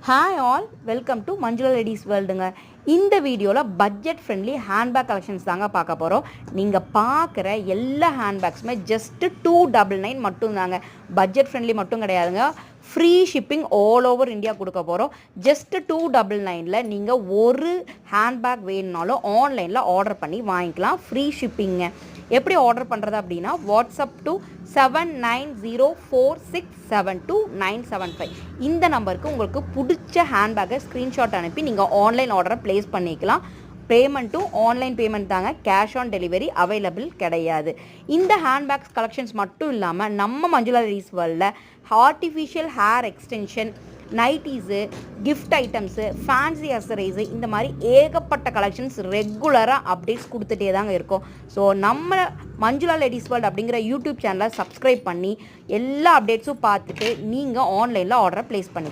Hi all, welcome to Manjula ladies வேர்ல்டுங்க. இந்த வீடியோவில் பட்ஜெட் ஃப்ரெண்ட்லி ஹேண்ட்பேக் கலெக்ஷன்ஸ் தாங்க பார்க்க போகிறோம். நீங்கள் பார்க்குற எல்லா ஹேண்ட்பேக்ஸுமே ஜஸ்ட்டு $299 மட்டும்தாங்க. பட்ஜெட் ஃப்ரெண்ட்லி மட்டும் கிடையாதுங்க, free shipping all over India கொடுக்க போகிறோம். ஜஸ்ட்டு $299 நீங்கள் ஒரு ஹேண்ட்பேக் வேணுனாலும் ஆன்லைனில் ஆர்டர் பண்ணி வாங்கிக்கலாம். ஃப்ரீ ஷிப்பிங்க. எப்படி ஆர்டர் பண்ணுறது அப்படின்னா, வாட்ஸ்அப் டு 7904672975 இந்த நம்பருக்கு உங்களுக்கு பிடிச்ச ஹேண்ட்பேக்கை ஸ்க்ரீன்ஷாட் அனுப்பி நீங்கள் ஆன்லைன் ஆர்டரை ப்ளேஸ் பண்ணிக்கலாம். பேமெண்ட்டும் ஆன்லைன் பேமெண்ட் தாங்க, கேஷ் ஆன் டெலிவரி அவைலபிள் கிடையாது. இந்த ஹேண்ட்பேக்ஸ் கலெக்ஷன்ஸ் மட்டும் இல்லாமல் நம்ம மஞ்சுளா லேடிஸ் வேர்ல்டில் artificial hair extension, nighties, gift items, fancy accessories, இந்த மாதிரி ஏகப்பட்ட கலெக்ஷன்ஸ் ரெகுலராக அப்டேட்ஸ் கொடுத்துட்டே தாங்க இருக்கும். ஸோ நம்ம மஞ்சுளா லேடிஸ் வேர்ல்டு அப்படிங்கிற யூடியூப் சேனலை சப்ஸ்கிரைப் பண்ணி எல்லா அப்டேட்ஸும் பார்த்துட்டு நீங்கள் ஆன்லைனில் ஆர்டரை ப்ளேஸ் பண்ணி